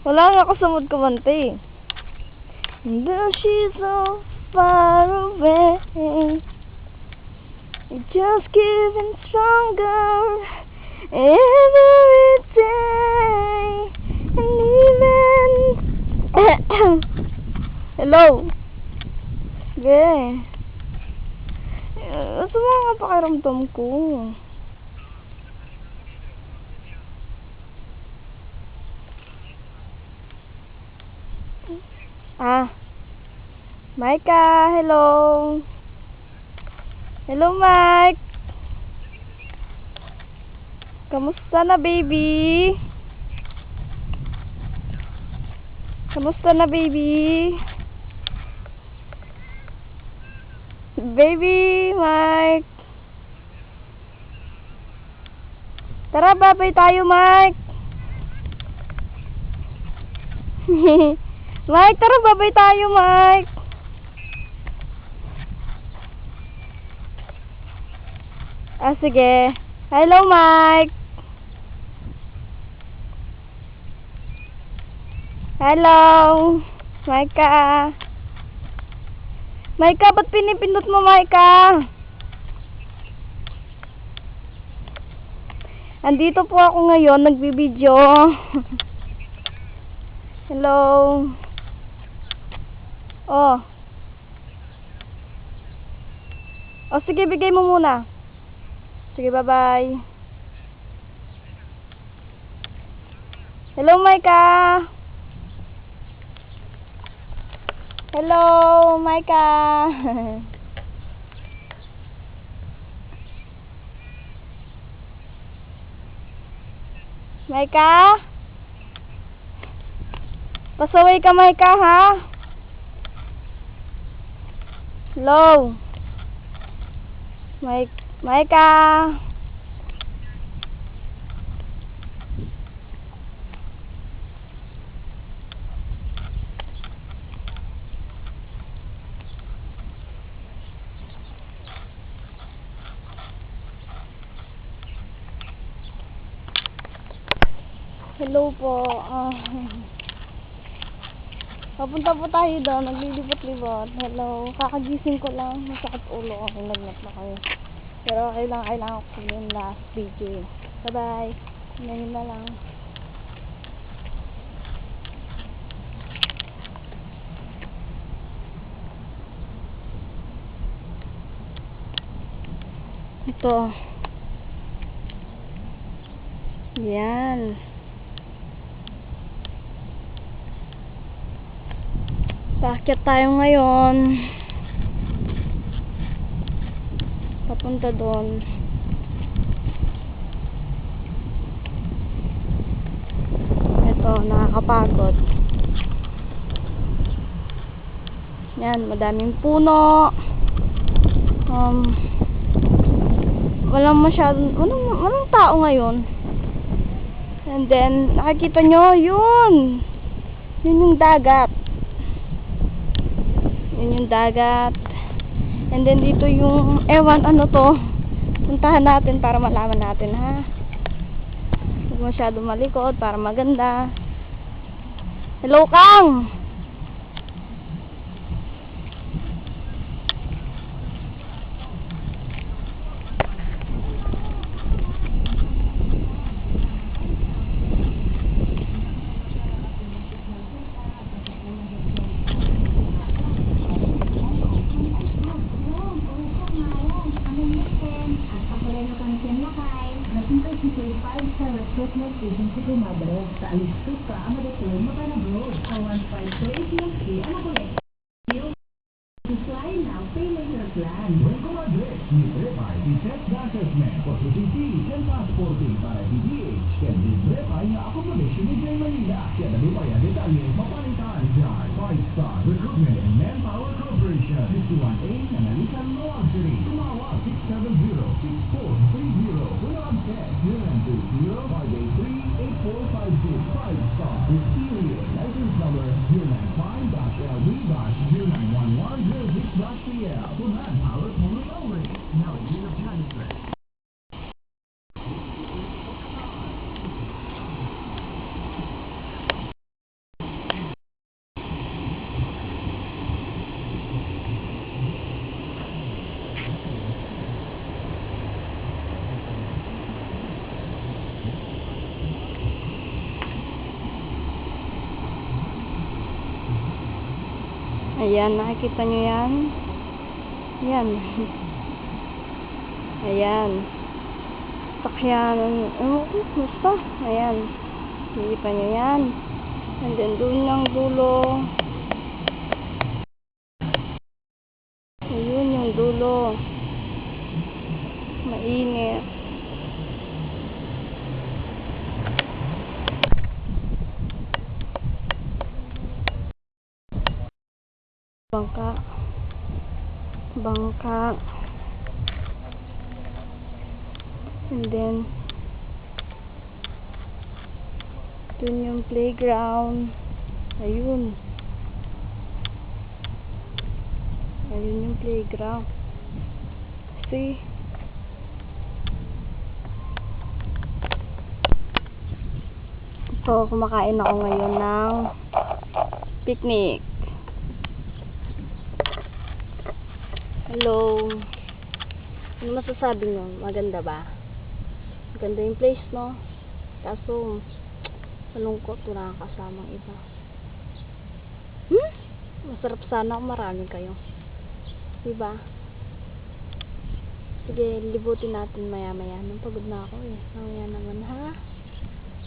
Wala nga kasamad kumante. Though she's so far away, it just getting stronger every day. And even hello. Sige. Sama nga pakiramdam ko. Micah, hello. Hello, Mike. Kamusta na, baby? Kamusta na, baby? Baby, Mike. Tara, babay tayo, Mike. Mike, tara, babay tayo, Mike. Sige. Hello, Mike. Hello. Micah. Micah, ba't pinipindot mo, Micah? Andito po ako ngayon, nagbibideo. Hello. Oh. Sige, bigay mo muna. Sige, bye-bye. Hello, Micah. Hello, Micah. Micah? Pasaway ka, Micah, ha? Hello. Micah. Hello po. Papunta po tayo doon. Naglilibot-libot. Hello. Kakagising ko lang. Masakit ulo. Lagnat na kayo. Pero kailangan ko yung last video. Bye-bye. Ngayon na lang. Ito. Yan. Paakyat tayo ngayon. Papunta doon. Ito, nakakapagod. Yan, madaming puno. Walang tao ngayon. And then, nakikita nyo, yun yung dagat. Yun yung dagat. And then dito yung ewan ano to. Puntahan natin para malaman natin, ha. Huwag masyado malikot para maganda. Hello, Kang. Christmas agency ko madre sa alistos ka ang madatul mapanablo sa 153 ang makulit. Fly now, pay later plan. Buen comadre, ni Prepay, si Tech Dashes Men, for CCTV and Passporting para DDH, kaya ni Prepay na accommodation ni Jay Manila. Kaya nabi pa yan detalye, mapalitan dyan. 5-Star Recruitment and Manpower Corporation, 61A, Nanalitan Luxury. Tumawag 670-6430. Pulang text 0920-583-8456. 5-Star is serious. License number 095-LB-0911-06-PL. For Manpower Only. Now in unit transfer. Ayan, nakikita nyo yan? Ayan. Ayan. Sakyan. Basta. Ayan. Nakikita nyo yan. And then, doon yung dulo. Ayun yung dulo. Mainit. Bangka. Bangka. And then, dun yung playground. Ayun. Ayun yung playground. See? So, kumakain ako ngayon ng picnic. Hello. Ano masasabi nyo? Maganda ba? Maganda yung place, no? Kaso, malungkot. Wala kang kasamang iba. Masarap sana kung marami kayo. Diba? Sige, libutin natin maya-maya. Nung pagod na ako eh. Mamaya naman, ha?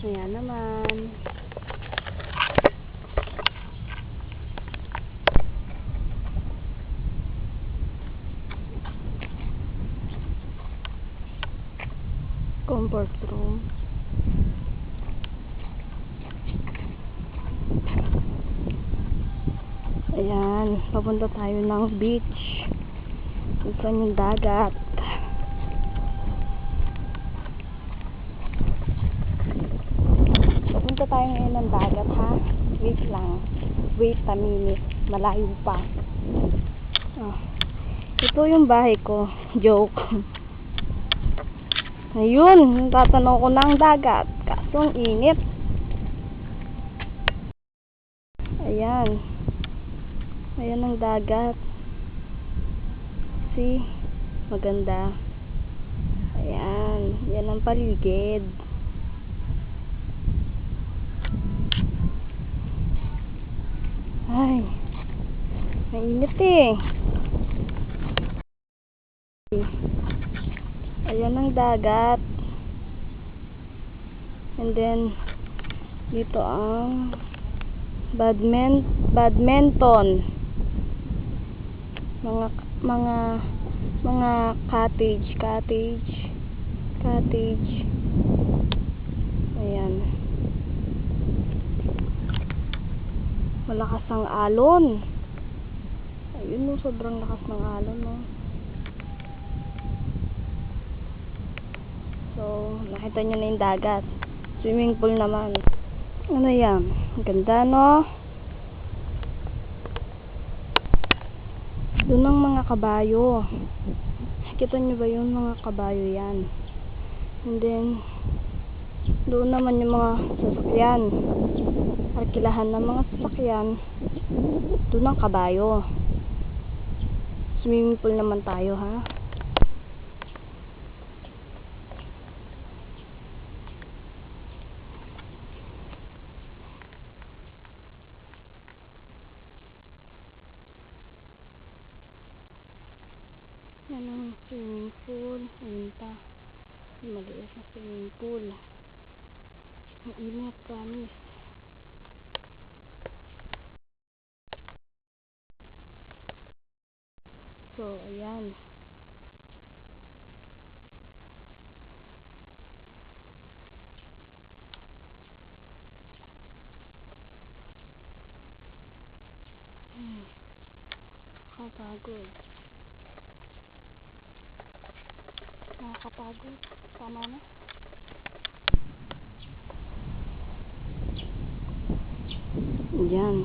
Maya naman. Comfort room. Ayan, papunta tayo ng beach. Saan yung dagat. Papunta tayo ngayon ng dagat, ha? Wait lang. Wait a minute. Malayo pa. Oh. Ito yung bahay ko. Joke. Ayun, tatanaw ko ng dagat. Kaso ang init. Ayan. Ayan ang dagat. See? Maganda. Ayan. Yan ang paligid. Ay. Mainit eh. Ayan ang dagat. And then, dito ang badminton. Mga cottage. Ayan. Malakas ang alon. Ayun no, sobrang lakas ng alon no. So, nakita nyo na yung dagat. Swimming pool naman. Ano yan? Ganda no? Doon ang mga kabayo. Kita nyo ba yun? Mga kabayo yan. And then, doon naman yung mga sasakyan. Arkilahan ng mga sasakyan. Doon ang kabayo. Swimming pool naman tayo, ha? Yan ang swimming pool. Ayun pa. Maliit na swimming pool. Ang init, promise. So, ayan. Nakakapagod. Nakakapagod. Tama na. Ayan.